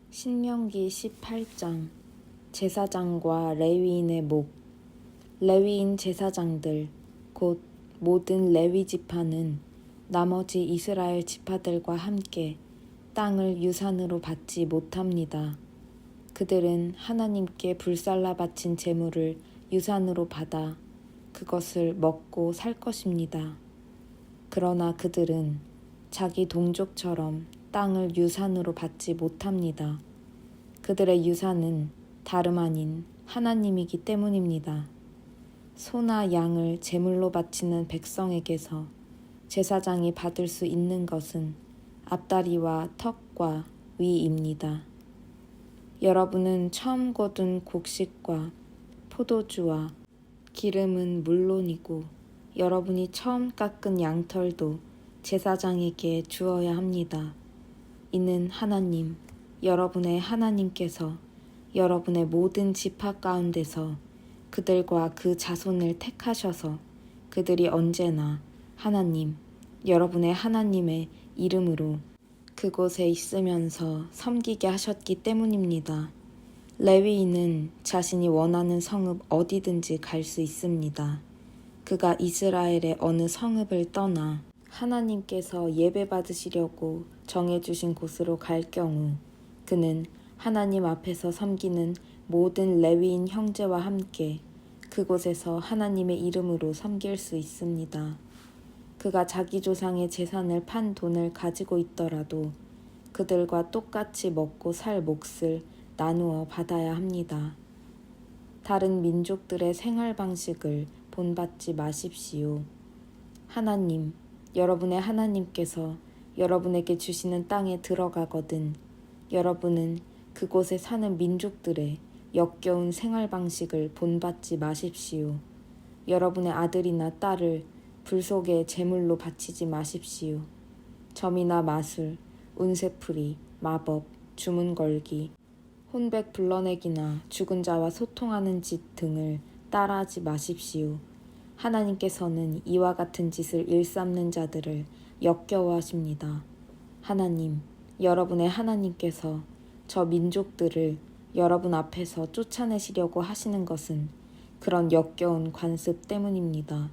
신명기 18장 제사장과 레위인의 목. 레위인 제사장들 곧 모든 레위 지파는 나머지 이스라엘 지파들과 함께 땅을 유산으로 받지 못합니다. 그들은 하나님께 불살라 바친 제물을 유산으로 받아 그것을 먹고 살 것입니다. 그러나 그들은 자기 동족처럼 땅을 유산으로 받지 못합니다. 그들의 유산은 다름 아닌 하나님이기 때문입니다. 소나 양을 제물로 바치는 백성에게서 제사장이 받을 수 있는 것은 앞다리와 턱과 위입니다. 여러분은 처음 거둔 곡식과 포도주와 기름은 물론이고 여러분이 처음 깎은 양털도 제사장에게 주어야 합니다. 이는 하나님, 여러분의 하나님께서 여러분의 모든 지파 가운데서 그들과 그 자손을 택하셔서 그들이 언제나 하나님, 여러분의 하나님의 이름으로 그곳에 있으면서 섬기게 하셨기 때문입니다. 레위인은 자신이 원하는 성읍 어디든지 갈 수 있습니다. 그가 이스라엘의 어느 성읍을 떠나 하나님께서 예배받으시려고 정해주신 곳으로 갈 경우 그는 하나님 앞에서 섬기는 모든 레위인 형제와 함께 그곳에서 하나님의 이름으로 섬길 수 있습니다. 그가 자기 조상의 재산을 판 돈을 가지고 있더라도 그들과 똑같이 먹고 살 몫을 나누어 받아야 합니다. 다른 민족들의 생활 방식을 본받지 마십시오. 하나님, 여러분의 하나님께서 여러분에게 주시는 땅에 들어가거든 여러분은 그곳에 사는 민족들의 역겨운 생활 방식을 본받지 마십시오. 여러분의 아들이나 딸을 불 속에 제물로 바치지 마십시오. 점이나 마술, 운세풀이, 마법, 주문 걸기, 혼백 불러내기나 죽은 자와 소통하는 짓 등을 따라하지 마십시오. 하나님께서는 이와 같은 짓을 일삼는 자들을 역겨워하십니다. 하나님, 여러분의 하나님께서 저 민족들을 여러분 앞에서 쫓아내시려고 하시는 것은 그런 역겨운 관습 때문입니다.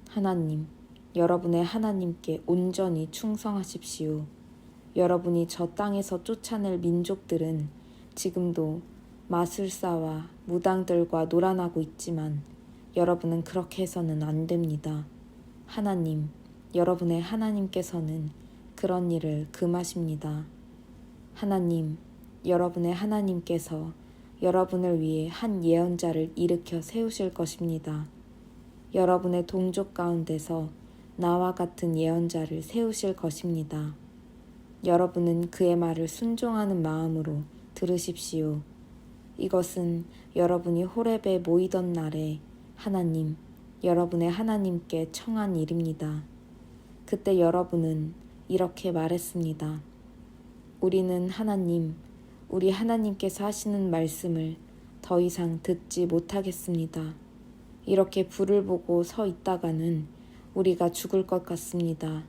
하나님, 여러분의 하나님께 온전히 충성하십시오. 여러분이 저 땅에서 쫓아낼 민족들은 지금도 마술사와 무당들과 놀아나고 있지만 여러분은 그렇게 해서는 안 됩니다. 하나님, 여러분의 하나님께서는 그런 일을 금하십니다. 하나님, 여러분의 하나님께서 여러분을 위해 한 예언자를 일으켜 세우실 것입니다. 여러분의 동족 가운데서 나와 같은 예언자를 세우실 것입니다. 여러분은 그의 말을 순종하는 마음으로 들으십시오. 이것은 여러분이 호렙에 모이던 날에 하나님, 여러분의 하나님께 청한 일입니다. 그때 여러분은 이렇게 말했습니다. 우리는 하나님, 우리 하나님께서 하시는 말씀을 더 이상 듣지 못하겠습니다. 이렇게 불을 보고 서 있다가는 우리가 죽을 것 같습니다.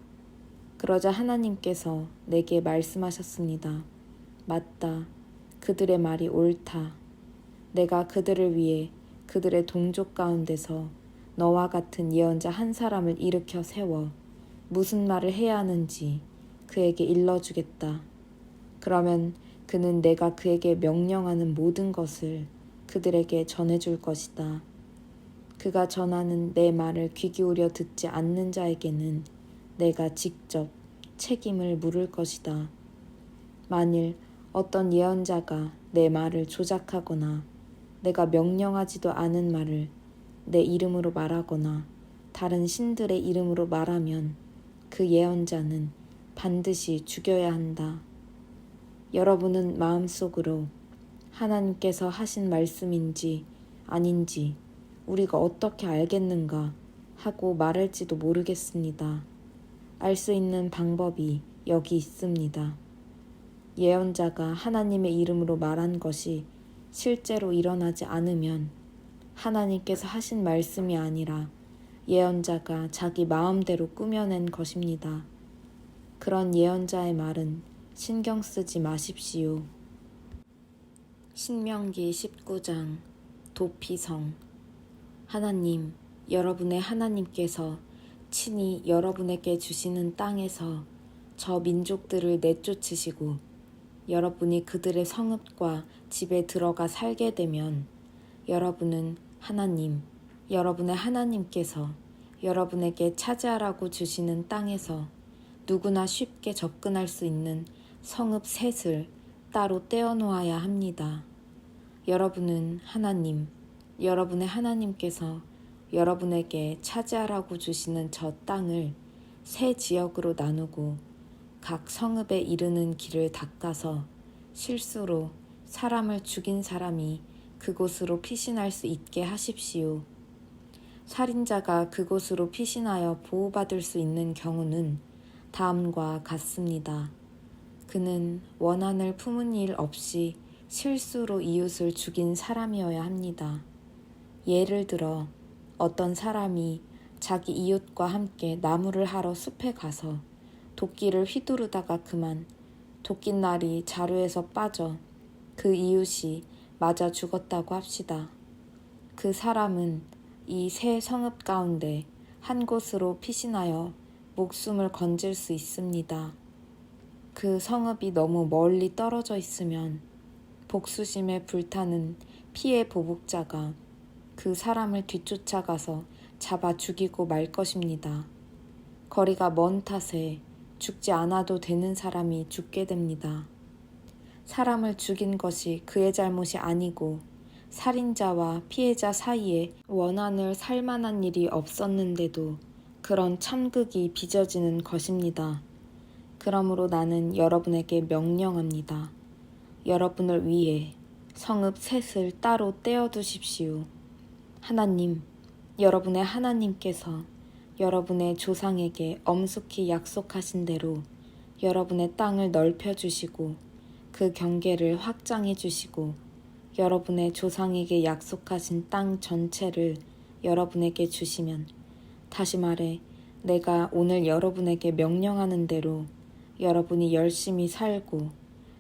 그러자 하나님께서 내게 말씀하셨습니다. 맞다. 그들의 말이 옳다. 내가 그들을 위해 그들의 동족 가운데서 너와 같은 예언자 한 사람을 일으켜 세워 무슨 말을 해야 하는지 그에게 일러주겠다. 그러면 그는 내가 그에게 명령하는 모든 것을 그들에게 전해줄 것이다. 그가 전하는 내 말을 귀 기울여 듣지 않는 자에게는 내가 직접 책임을 물을 것이다. 만일 어떤 예언자가 내 말을 조작하거나 내가 명령하지도 않은 말을 내 이름으로 말하거나 다른 신들의 이름으로 말하면 그 예언자는 반드시 죽여야 한다. 여러분은 마음속으로 하나님께서 하신 말씀인지 아닌지 우리가 어떻게 알겠는가 하고 말할지도 모르겠습니다. 알 수 있는 방법이 여기 있습니다. 예언자가 하나님의 이름으로 말한 것이 실제로 일어나지 않으면 하나님께서 하신 말씀이 아니라 예언자가 자기 마음대로 꾸며낸 것입니다. 그런 예언자의 말은 신경 쓰지 마십시오. 신명기 19장 도피성. 하나님, 여러분의 하나님께서 친히 여러분에게 주시는 땅에서 저 민족들을 내쫓으시고 여러분이 그들의 성읍과 집에 들어가 살게 되면 여러분은 하나님, 여러분의 하나님께서 여러분에게 차지하라고 주시는 땅에서 누구나 쉽게 접근할 수 있는 성읍 셋을 따로 떼어놓아야 합니다. 여러분은 하나님, 여러분의 하나님께서 여러분에게 차지하라고 주시는 저 땅을 세 지역으로 나누고 각 성읍에 이르는 길을 닦아서 실수로 사람을 죽인 사람이 그곳으로 피신할 수 있게 하십시오. 살인자가 그곳으로 피신하여 보호받을 수 있는 경우는 다음과 같습니다. 그는 원한을 품은 일 없이 실수로 이웃을 죽인 사람이어야 합니다. 예를 들어 어떤 사람이 자기 이웃과 함께 나무를 하러 숲에 가서 도끼를 휘두르다가 그만 도끼날이 자루에서 빠져 그 이웃이 맞아 죽었다고 합시다. 그 사람은 이 세 성읍 가운데 한 곳으로 피신하여 목숨을 건질 수 있습니다. 그 성읍이 너무 멀리 떨어져 있으면 복수심에 불타는 피해 보복자가 그 사람을 뒤쫓아가서 잡아 죽이고 말 것입니다. 거리가 먼 탓에 죽지 않아도 되는 사람이 죽게 됩니다. 사람을 죽인 것이 그의 잘못이 아니고 살인자와 피해자 사이에 원한을 살 만한 일이 없었는데도 그런 참극이 빚어지는 것입니다. 그러므로 나는 여러분에게 명령합니다. 여러분을 위해 성읍 셋을 따로 떼어두십시오. 하나님, 여러분의 하나님께서 여러분의 조상에게 엄숙히 약속하신 대로 여러분의 땅을 넓혀주시고 그 경계를 확장해 주시고 여러분의 조상에게 약속하신 땅 전체를 여러분에게 주시면, 다시 말해 내가 오늘 여러분에게 명령하는 대로 여러분이 열심히 살고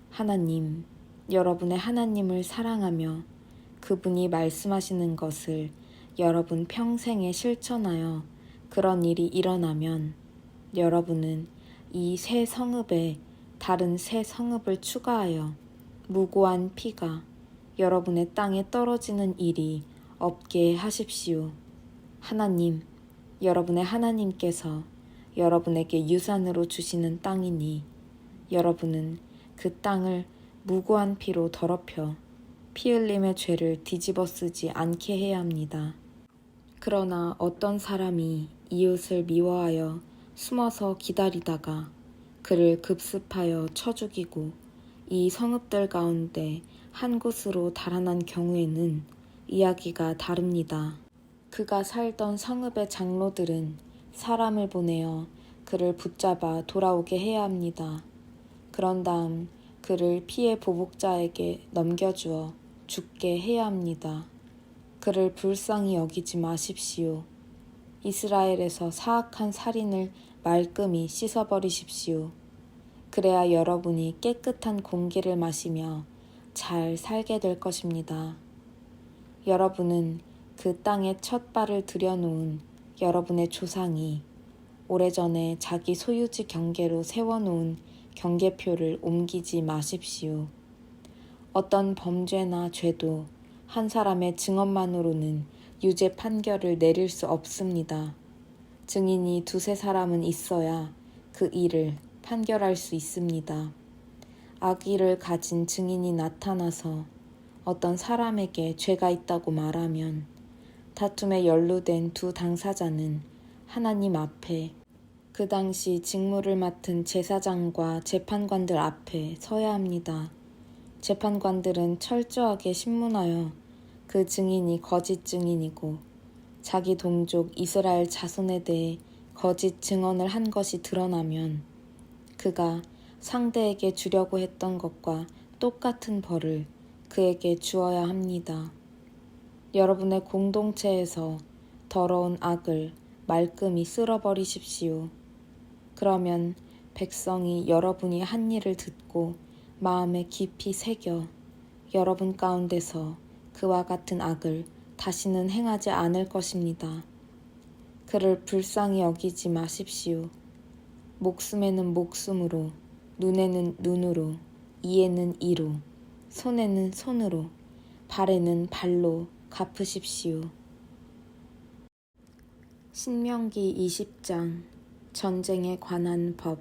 하나님, 여러분의 하나님을 사랑하며 그분이 말씀하시는 것을 여러분 평생에 실천하여 그런 일이 일어나면 여러분은 이 새 성읍에 다른 새 성읍을 추가하여 무고한 피가 여러분의 땅에 떨어지는 일이 없게 하십시오. 하나님, 여러분의 하나님께서 여러분에게 유산으로 주시는 땅이니 여러분은 그 땅을 무고한 피로 더럽혀 피 흘림의 죄를 뒤집어 쓰지 않게 해야 합니다. 그러나 어떤 사람이 이웃을 미워하여 숨어서 기다리다가 그를 급습하여 쳐 죽이고 이 성읍들 가운데 한 곳으로 달아난 경우에는 이야기가 다릅니다. 그가 살던 성읍의 장로들은 사람을 보내어 그를 붙잡아 돌아오게 해야 합니다. 그런 다음 그를 피해 보복자에게 넘겨주어 죽게 해야 합니다. 그를 불쌍히 여기지 마십시오. 이스라엘에서 사악한 살인을 말끔히 씻어버리십시오. 그래야 여러분이 깨끗한 공기를 마시며 잘 살게 될 것입니다. 여러분은 그 땅에 첫 발을 들여놓은 여러분의 조상이 오래전에 자기 소유지 경계로 세워놓은 경계표를 옮기지 마십시오. 어떤 범죄나 죄도 한 사람의 증언만으로는 유죄 판결을 내릴 수 없습니다. 증인이 두세 사람은 있어야 그 일을 판결할 수 있습니다. 악의를 가진 증인이 나타나서 어떤 사람에게 죄가 있다고 말하면 다툼에 연루된 두 당사자는 하나님 앞에 그 당시 직무를 맡은 제사장과 재판관들 앞에 서야 합니다. 재판관들은 철저하게 신문하여 그 증인이 거짓 증인이고 자기 동족 이스라엘 자손에 대해 거짓 증언을 한 것이 드러나면 그가 상대에게 주려고 했던 것과 똑같은 벌을 그에게 주어야 합니다. 여러분의 공동체에서 더러운 악을 말끔히 쓸어버리십시오. 그러면 백성이 여러분이 한 일을 듣고 마음에 깊이 새겨 여러분 가운데서 그와 같은 악을 다시는 행하지 않을 것입니다. 그를 불쌍히 여기지 마십시오. 목숨에는 목숨으로, 눈에는 눈으로, 이에는 이로, 손에는 손으로, 발에는 발로 갚으십시오. 신명기 20장 전쟁에 관한 법.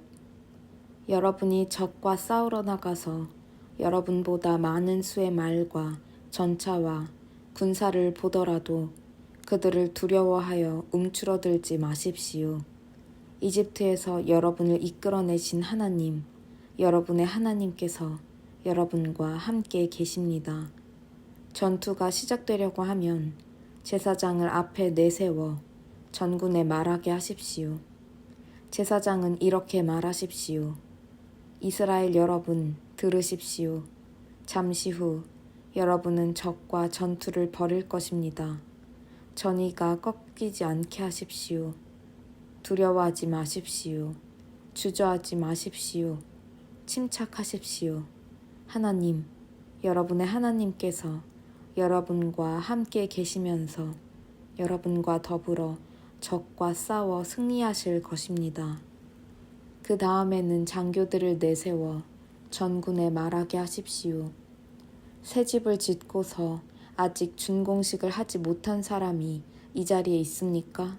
여러분이 적과 싸우러 나가서 여러분보다 많은 수의 말과 전차와 군사를 보더라도 그들을 두려워하여 움츠러들지 마십시오. 이집트에서 여러분을 이끌어내신 하나님, 여러분의 하나님께서 여러분과 함께 계십니다. 전투가 시작되려고 하면 제사장을 앞에 내세워 전군에 말하게 하십시오. 제사장은 이렇게 말하십시오. 이스라엘 여러분, 들으십시오. 잠시 후 여러분은 적과 전투를 벌일 것입니다. 전의가 꺾이지 않게 하십시오. 두려워하지 마십시오. 주저하지 마십시오. 침착하십시오. 하나님, 여러분의 하나님께서 여러분과 함께 계시면서 여러분과 더불어 적과 싸워 승리하실 것입니다. 그 다음에는 장교들을 내세워 전군에 말하게 하십시오. 새 집을 짓고서 아직 준공식을 하지 못한 사람이 이 자리에 있습니까?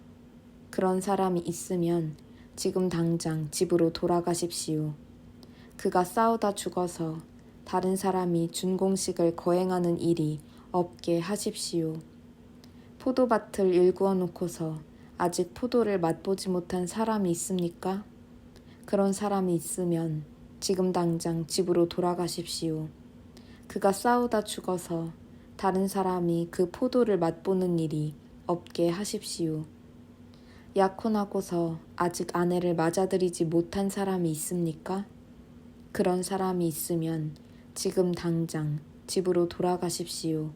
그런 사람이 있으면 지금 당장 집으로 돌아가십시오. 그가 싸우다 죽어서 다른 사람이 준공식을 거행하는 일이 없게 하십시오. 포도밭을 일구어 놓고서 아직 포도를 맛보지 못한 사람이 있습니까? 그런 사람이 있으면 지금 당장 집으로 돌아가십시오. 그가 싸우다 죽어서 다른 사람이 그 포도를 맛보는 일이 없게 하십시오. 약혼하고서 아직 아내를 맞아들이지 못한 사람이 있습니까? 그런 사람이 있으면 지금 당장 집으로 돌아가십시오.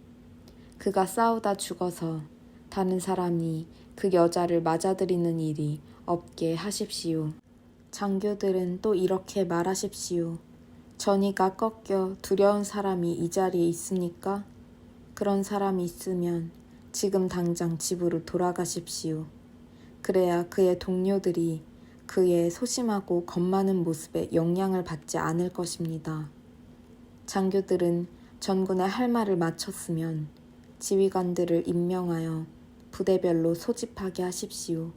그가 싸우다 죽어서 다른 사람이 그 여자를 맞아들이는 일이 없게 하십시오. 장교들은 또 이렇게 말하십시오. 전의가 꺾여 두려운 사람이 이 자리에 있습니까? 그런 사람이 있으면 지금 당장 집으로 돌아가십시오. 그래야 그의 동료들이 그의 소심하고 겁 많은 모습에 영향을 받지 않을 것입니다. 장교들은 전군의 할 말을 마쳤으면 지휘관들을 임명하여 부대별로 소집하게 하십시오.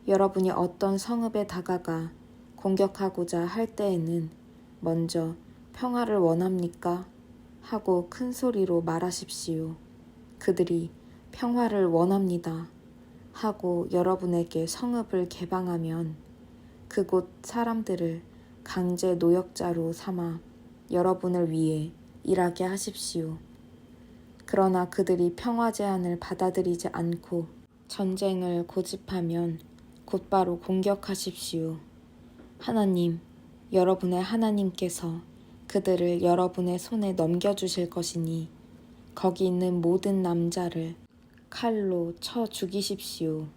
여러분이 어떤 성읍에 다가가 공격하고자 할 때에는 먼저 평화를 원합니까? 하고 큰 소리로 말하십시오. 그들이 평화를 원합니다. 하고 여러분에게 성읍을 개방하면 그곳 사람들을 강제 노역자로 삼아 여러분을 위해 일하게 하십시오. 그러나 그들이 평화 제안을 받아들이지 않고 전쟁을 고집하면 곧바로 공격하십시오. 하나님, 여러분의 하나님께서 그들을 여러분의 손에 넘겨주실 것이니 거기 있는 모든 남자를 칼로 쳐 죽이십시오.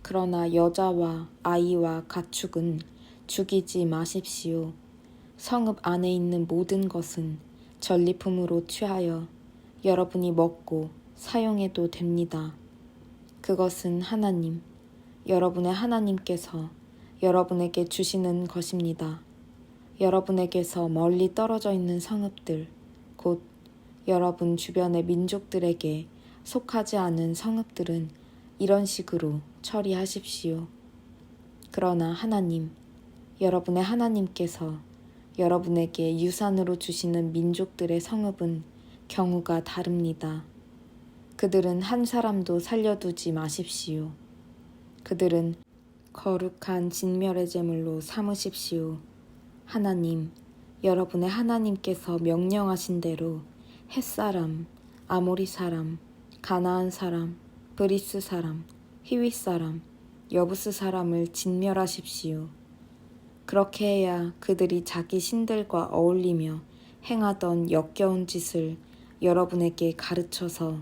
그러나 여자와 아이와 가축은 죽이지 마십시오. 성읍 안에 있는 모든 것은 전리품으로 취하여 여러분이 먹고 사용해도 됩니다. 그것은 하나님, 여러분의 하나님께서 여러분에게 주시는 것입니다. 여러분에게서 멀리 떨어져 있는 성읍들, 곧 여러분 주변의 민족들에게 속하지 않은 성읍들은 이런 식으로 처리하십시오. 그러나 하나님, 여러분의 하나님께서 여러분에게 유산으로 주시는 민족들의 성읍은 경우가 다릅니다. 그들은 한 사람도 살려두지 마십시오. 그들은 거룩한 진멸의 제물로 삼으십시오. 하나님, 여러분의 하나님께서 명령하신 대로 헷사람, 아모리 사람, 가나안 사람, 브리스 사람, 히윗 사람, 여부스 사람을 진멸하십시오. 그렇게 해야 그들이 자기 신들과 어울리며 행하던 역겨운 짓을 여러분에게 가르쳐서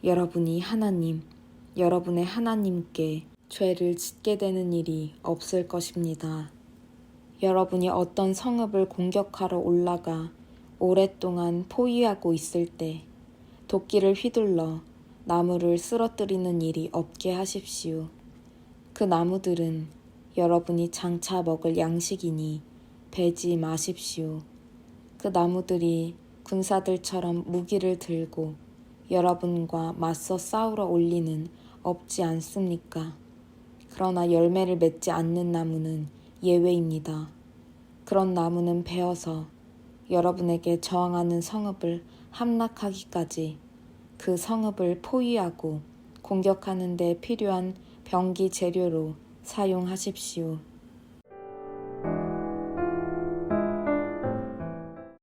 여러분이 하나님, 여러분의 하나님께 죄를 짓게 되는 일이 없을 것입니다. 여러분이 어떤 성읍을 공격하러 올라가 오랫동안 포위하고 있을 때 도끼를 휘둘러 나무를 쓰러뜨리는 일이 없게 하십시오. 그 나무들은 여러분이 장차 먹을 양식이니 베지 마십시오. 그 나무들이 군사들처럼 무기를 들고 여러분과 맞서 싸우러 올 리는 없지 않습니까? 그러나 열매를 맺지 않는 나무는 예외입니다. 그런 나무는 베어서 여러분에게 저항하는 성읍을 함락하기까지 그 성읍을 포위하고 공격하는 데 필요한 병기 재료로 사용하십시오.